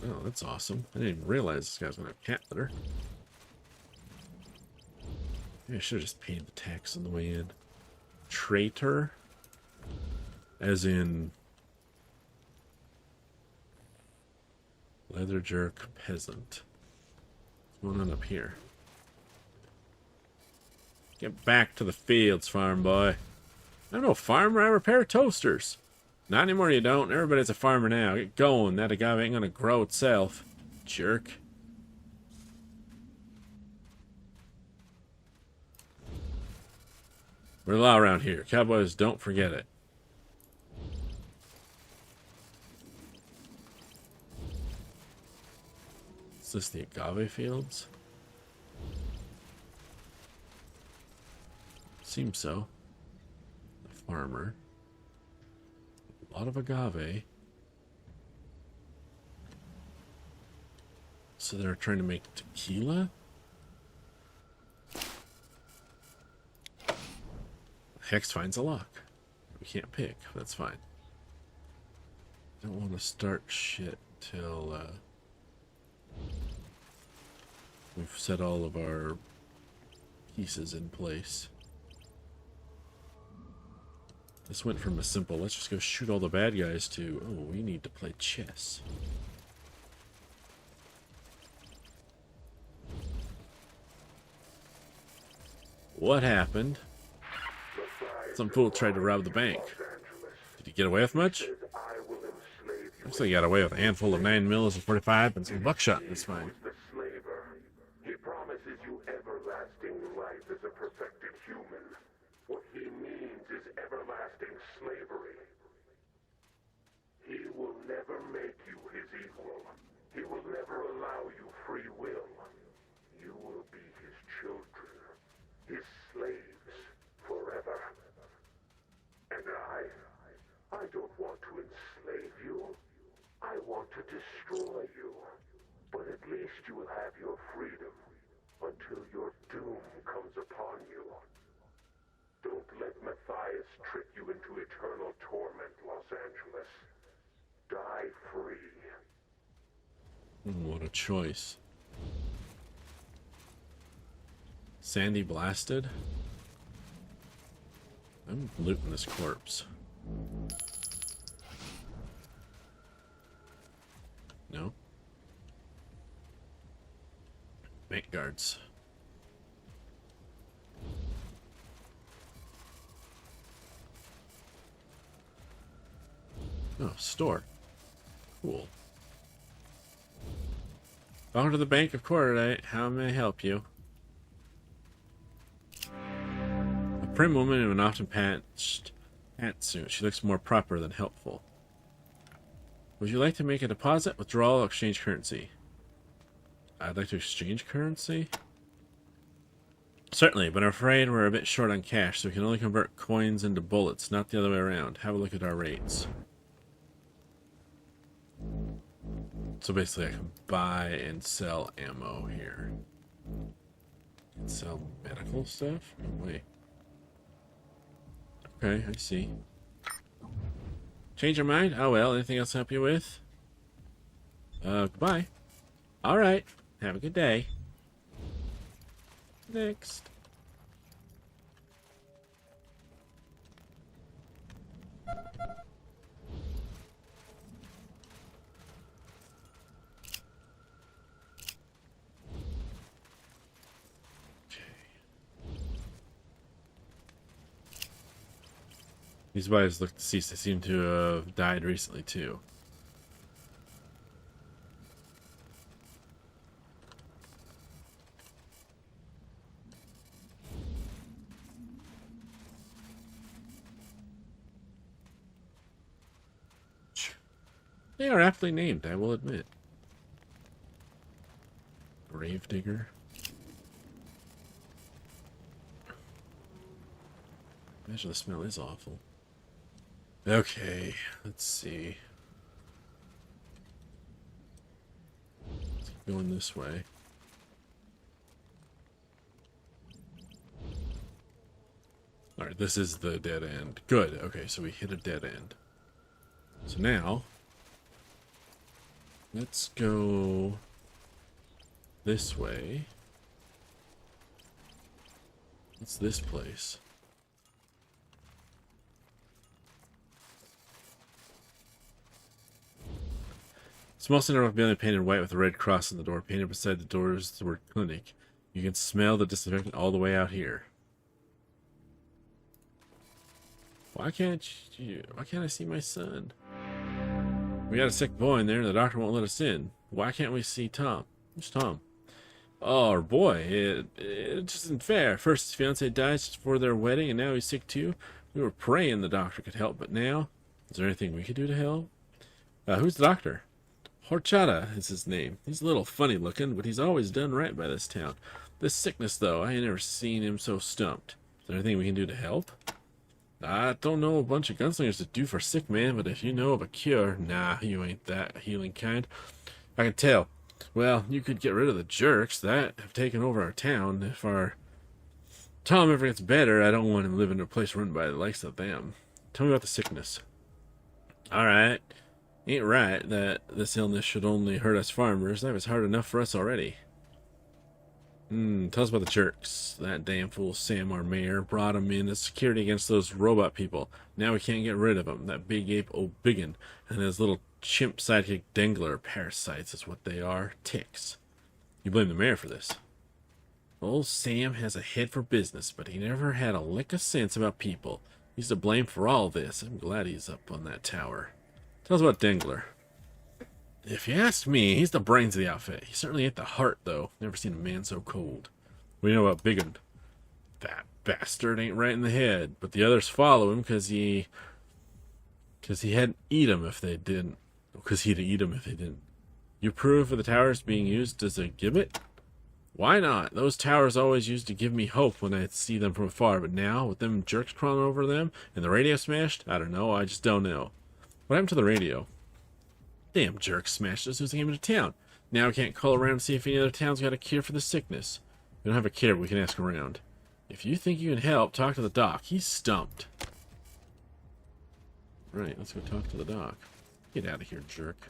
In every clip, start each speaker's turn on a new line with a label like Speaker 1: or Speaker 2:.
Speaker 1: Oh, that's awesome. I didn't even realize this guy's gonna have cat litter. Maybe I should have just paid the tax on the way in. Traitor? As in... leather jerk peasant. What's going on up here? Get back to the fields, farm boy. I'm no farmer, I repair toasters. Not anymore, you don't. Everybody's a farmer now. Get going. That agave ain't gonna grow itself. Jerk. We're the law around here. Cowboys, don't forget it. Is this the agave fields? Seems so. The farmer. A lot of agave. So they're trying to make tequila? Hex finds a lock. We can't pick. That's fine. Don't want to start shit till we've set all of our pieces in place. This went from a simple, let's just go shoot all the bad guys, to, oh, we need to play chess. What happened? Some fool tried to rob the bank. Did he get away with much? Looks like he got away with a handful of 9 mils and 45 and some buckshot in his mine.
Speaker 2: He promises you everlasting life as a perfected human. What he means is everlasting slavery. He will never make you his equal. He will never allow you free will. You will be his children, his slaves, forever. And I don't want to enslave you. I want to destroy you. But at least you will have your freedom until your doom comes upon you. Don't let Matthias trick you into eternal torment, Los Angeles. Die free.
Speaker 1: What a choice. Sandy blasted? I'm looting this corpse. No? Bank guards. Oh, store. Cool. Welcome to the Bank of Quarternight. How may I help you? A prim woman in an often patched pantsuit. She looks more proper than helpful. Would you like to make a deposit, withdrawal, or exchange currency? I'd like to exchange currency? Certainly, but I'm afraid we're a bit short on cash, so we can only convert coins into bullets, not the other way around. Have a look at our rates. So basically I can buy and sell ammo here. And sell medical stuff? Oh, wait. Okay, I see. Change your mind? Oh well, anything else to help you with? Goodbye. Alright, have a good day. Next. These bodies look deceased. They seem to have died recently, too. They are aptly named, I will admit. Gravedigger. Imagine the smell is awful. Okay, let's see. Let's keep going this way. Alright, this is the dead end. Good, okay, so we hit a dead end. So now, Let's go this way. What's this place? Small center of building painted white with a red cross on the door. Painted beside the doors the word clinic. You can smell the disinfectant all the way out here. Why can't I see my son? We got a sick boy in there and the doctor won't let us in. Why can't we see Tom? Who's Tom? Oh, our boy. It just isn't fair. First his fiancée died just before their wedding and now he's sick too. We were praying the doctor could help, but now? Is there anything we could do to help? Who's the doctor? Horchata is his name. He's a little funny looking, but he's always done right by this town. This sickness, though, I ain't never seen him so stumped. Is there anything we can do to help? I don't know a bunch of gunslingers to do for a sick man, but if you know of a cure, nah, you ain't that healing kind. I can tell. Well, you could get rid of the jerks that have taken over our town. If our Tom ever gets better, I don't want him living in a place run by the likes of them. Tell me about the sickness. Alright. Ain't right that this illness should only hurt us farmers. That was hard enough for us already. Tell us about the jerks. That damn fool Sam, our mayor, brought him in as security against those robot people. Now we can't get rid of him. That big ape O'Biggin and his little chimp sidekick Dengler. Parasites is what they are. Ticks. You blame the mayor for this. Old Sam has a head for business, but he never had a lick of sense about people. He's to blame for all this. I'm glad he's up on that tower. Tell us about Dengler. If you ask me, he's the brains of the outfit. He certainly ain't the heart, though. Never seen a man so cold. What do you know about Biggin? That bastard ain't right in the head, but the others follow him because he hadn't eat him if they didn't. Because he'd eat him if they didn't. You approve of the towers being used as a gibbet? Why not? Those towers always used to give me hope when I see them from afar, but now, with them jerks crawling over them and the radio smashed, I don't know, I just don't know. What happened to the radio? Damn jerk smashed us as soon as he came into town. Now we can't call around and see if any other town's got a cure for the sickness. We don't have a cure, but we can ask around. If you think you can help, talk to the doc. He's stumped. Right, let's go talk to the doc. Get out of here, jerk.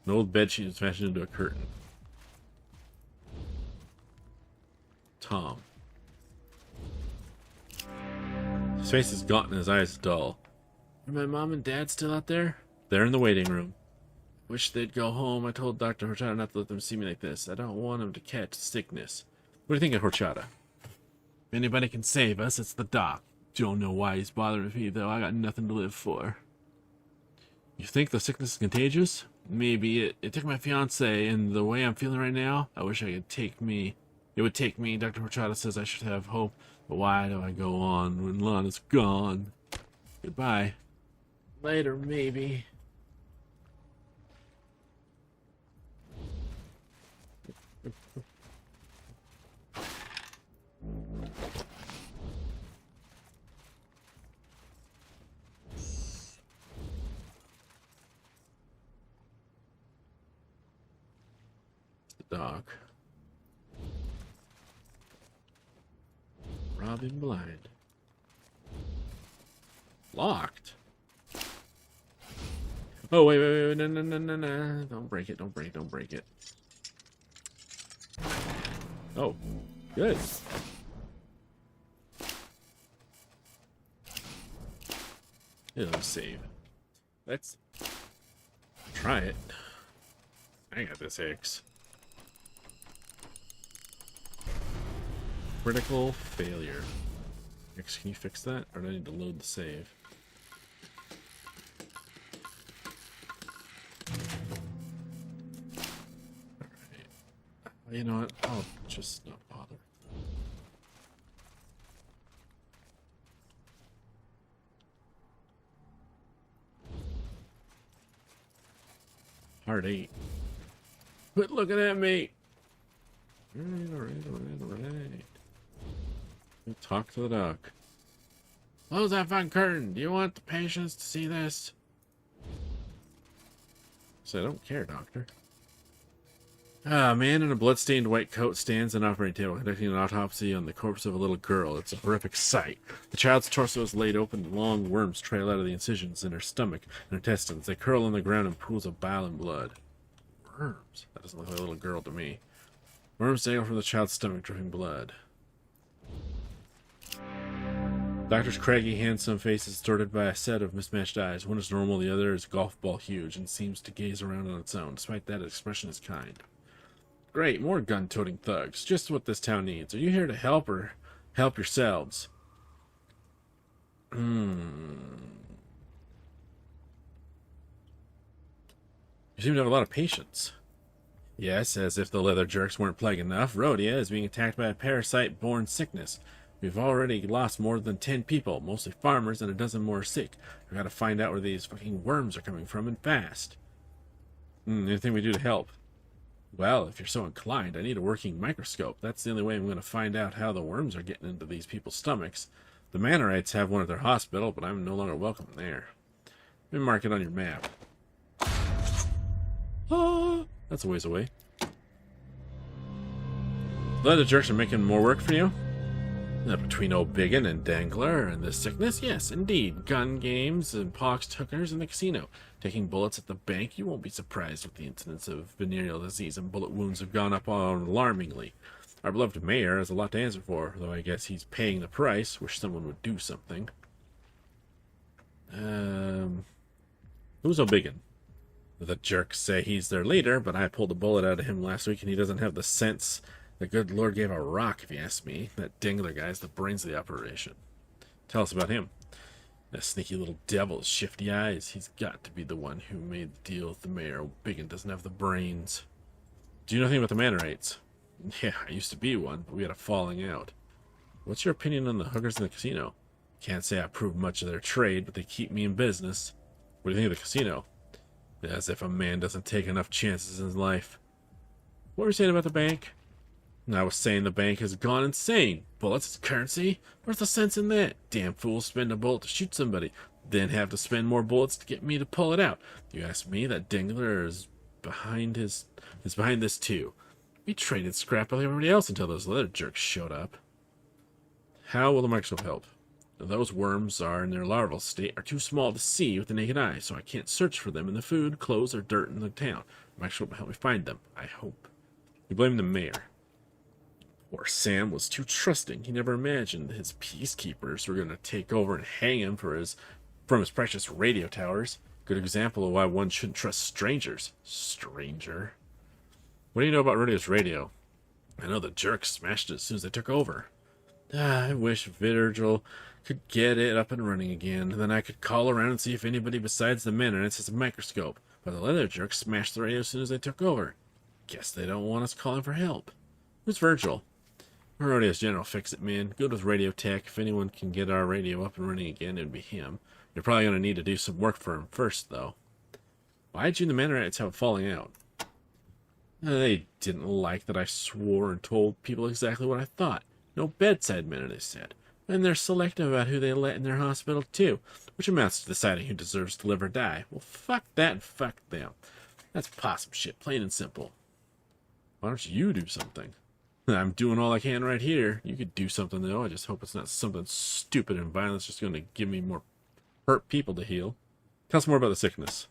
Speaker 1: An old bedsheet is fashioned into a curtain. Tom. His face is gaunt and his eyes dull. Are my mom and dad still out there? They're in the waiting room. Wish they'd go home. I told Dr. Horchata not to let them see me like this. I don't want them to catch sickness. What do you think of Horchata? If anybody can save us, it's the doc. Don't know why he's bothering me, though. I got nothing to live for. You think the sickness is contagious? Maybe it took my fiance, and the way I'm feeling right now, I wish I could take me. It would take me. Dr. Horchata says I should have hope, but why do I go on when Lana's gone? Goodbye. Later, maybe. The dog. Robbing blind. Locked. Oh, wait, no. Don't break it, don't break it. Oh, good. It'll save. Let's try it. I got this X. Critical failure. X, can you fix that? Or do I need to load the save? Alright. You know what? I'll just not bother. Hard 8. Quit looking at me! Alright. Talk to the doc. Close that fucking curtain. Do you want the patients to see this? So I don't care, doctor. A man in a blood-stained white coat stands at an operating table conducting an autopsy on the corpse of a little girl. It's a horrific sight. The child's torso is laid open and long worms trail out of the incisions in her stomach and intestines. They curl on the ground in pools of bile and blood. Worms? That doesn't look like a little girl to me. Worms dangle from the child's stomach, dripping blood. Doctor's craggy, handsome face is distorted by a set of mismatched eyes. One is normal, the other is golf ball huge, and seems to gaze around on its own. Despite that, its expression is kind. Great, more gun-toting thugs. Just what this town needs. Are you here to help or help yourselves? You seem to have a lot of patience. Yes, as if the leather jerks weren't plague enough, Rhodia is being attacked by a parasite-borne sickness. We've already lost more than 10 people, mostly farmers, and a dozen more are sick. We've got to find out where these fucking worms are coming from, and fast. Anything we do to help? Well, if you're so inclined, I need a working microscope. That's the only way I'm going to find out how the worms are getting into these people's stomachs. The Manorites have one at their hospital, but I'm no longer welcome there. Let me mark it on your map. Ah, that's a ways away. The jerks are making more work for you? Between old Biggin and Dangler and this sickness, yes, indeed. Gun games and pox hookers in the casino. Taking bullets at the bank, you won't be surprised if the incidence of venereal disease and bullet wounds have gone up alarmingly. Our beloved mayor has a lot to answer for, though I guess he's paying the price. Wish someone would do something. Who's O'Biggin? The jerks say he's their leader, but I pulled a bullet out of him last week and he doesn't have the sense the good Lord gave a rock, if you ask me. That Dingler guy's the brains of the operation. Tell us about him. That sneaky little devil with shifty eyes. He's got to be the one who made the deal with the mayor. Biggin doesn't have the brains. Do you know anything about the Manorites? Yeah, I used to be one, but we had a falling out. What's your opinion on the hookers in the casino? Can't say I approve much of their trade, but they keep me in business. What do you think of the casino? As if a man doesn't take enough chances in his life. What were you saying about the bank? I was saying the bank has gone insane. Bullets as currency? Where's the sense in that? Damn fools spend a bullet to shoot somebody, then have to spend more bullets to get me to pull it out. You ask me, that Dingler is behind this too. We traded scrap with everybody else until those leather jerks showed up. How will the microscope help? Those worms are in their larval state are too small to see with the naked eye, so I can't search for them in the food, clothes, or dirt in the town. The microscope will help me find them, I hope. You blame the mayor. Poor Sam was too trusting. He never imagined his peacekeepers were going to take over and hang him from his precious radio towers. Good example of why one shouldn't trust strangers. Stranger. What do you know about Rhodio's radio? I know the jerks smashed it as soon as they took over. I wish Virgil could get it up and running again. Then I could call around and see if anybody besides the Manorites has a microscope. But the leather jerks smashed the radio as soon as they took over. Guess they don't want us calling for help. Who's Virgil? Rhodio's general fix-it man. Good with radio tech. If anyone can get our radio up and running again, it'd be him. You're probably going to need to do some work for him first, though. Why'd you and the Manorites have a falling out? They didn't like that I swore and told people exactly what I thought. No bedside manner, they said. And they're selective about who they let in their hospital, too, which amounts to deciding who deserves to live or die. Well, fuck that and fuck them. That's possum shit, plain and simple. Why don't you do something? I'm doing all I can right here. You could do something, though. I just hope it's not something stupid and violent just going to give me more hurt people to heal. Tell us more about the sickness.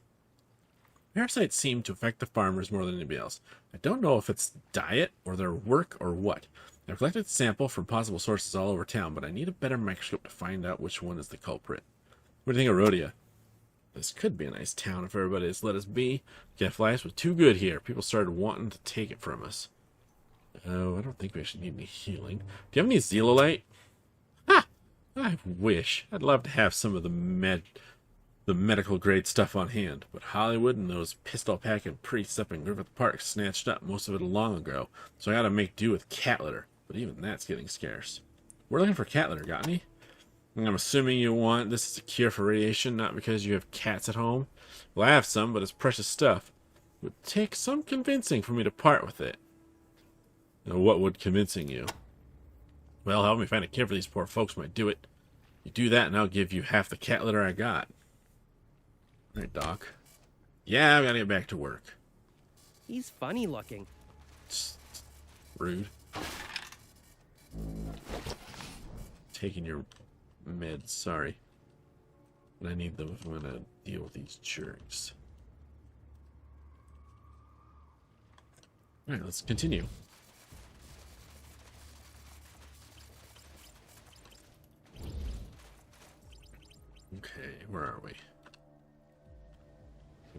Speaker 1: Parasites seem to affect the farmers more than anybody else. I don't know if it's diet or their work or what. I've collected a sample from possible sources all over town, but I need a better microscope to find out which one is the culprit. What do you think of Rhodia? This could be a nice town if everybody has let us be. Gadflies was too good here. People started wanting to take it from us. Oh, I don't think we actually need any healing. Do you have any zeolite? Ha! I wish. I'd love to have some of the medical grade stuff on hand, but Hollywood and those pistol-packing priests up in Griffith Park snatched up most of it long ago, so I gotta make do with cat litter, but even that's getting scarce. We're looking for cat litter, got any? I'm assuming you want this as a cure for radiation, not because you have cats at home? Well, I have some, but it's precious stuff. It would take some convincing for me to part with it. Now, what would convincing you? Well, help me find a cure for these poor folks might do it. You do that, and I'll give you half the cat litter I got. All right, Doc. Yeah, I've got to get back to work.
Speaker 3: He's funny looking.
Speaker 1: Rude. Taking your meds, sorry. But I need them if I'm gonna deal with these jerks. Alright, let's continue. Okay, where are we?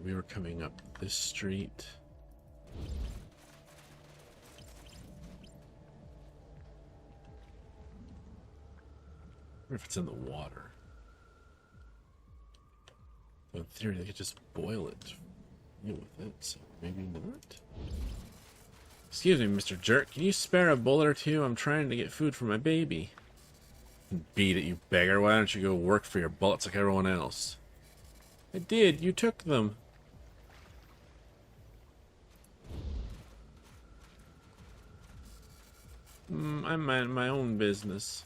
Speaker 1: We were coming up this street. I wonder if it's in the water. Well, in theory, they could just boil it, deal with it, so maybe not. Excuse me, Mr. Jerk, can you spare a bullet or two? I'm trying to get food for my baby. Beat it, you beggar. Why don't you go work for your bullets like everyone else? I did. You took them. I mind my own business.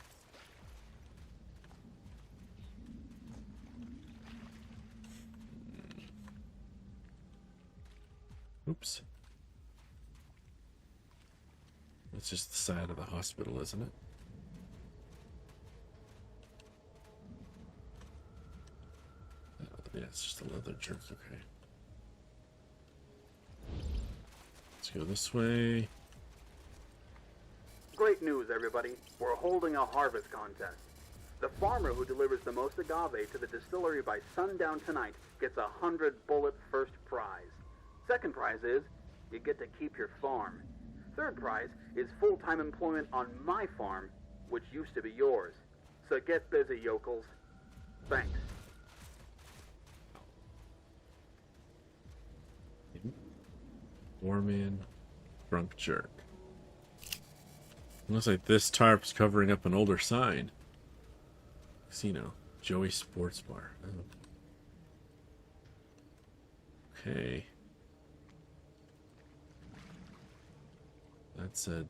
Speaker 1: Oops. It's just the side of the hospital, isn't it? Yeah, it's just a leather jerk, okay. Let's go this way.
Speaker 3: Great news, everybody. We're holding a harvest contest. The farmer who delivers the most agave to the distillery by sundown tonight gets 100 bullet first prize. Second prize is, you get to keep your farm. Third prize is full-time employment on my farm, which used to be yours. So get busy, yokels. Thanks.
Speaker 1: Foreman, drunk jerk. Looks like this tarp's covering up an older sign. Casino, Joey Sports Bar. Oh. Okay. That's a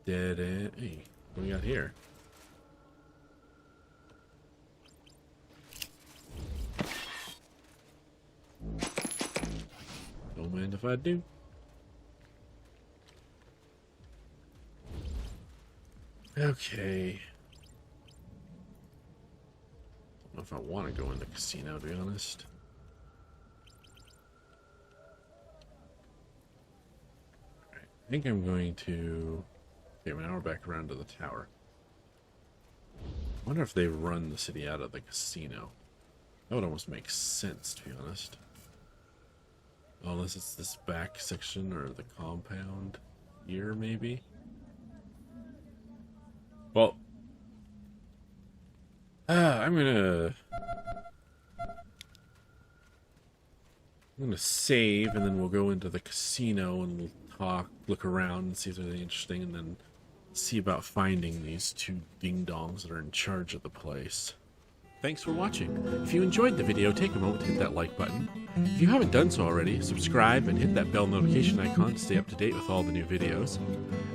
Speaker 1: dead end. Hey, what do we got here? Don't mind if I do. Okay. I don't know if I want to go in the casino, to be honest. Alright, I think I'm going to... Okay, now we're back around to the tower. I wonder if they run the city out of the casino. That would almost make sense, to be honest. Unless it's this back section or the compound here, maybe? Well, I'm gonna save, and then we'll go into the casino and we'll talk, look around, and see if there's anything interesting, and then see about finding these two ding-dongs that are in charge of the place. Thanks for watching. If you enjoyed the video, take a moment to hit that like button. If you haven't done so already, subscribe and hit that bell notification icon to stay up to date with all the new videos.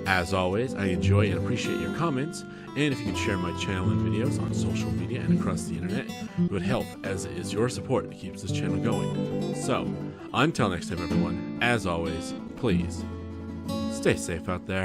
Speaker 1: As always, I enjoy and appreciate your comments, and if you could share my channel and videos on social media and across the internet, it would help, as it is your support that keeps this channel going. So, until next time everyone, as always, please, stay safe out there.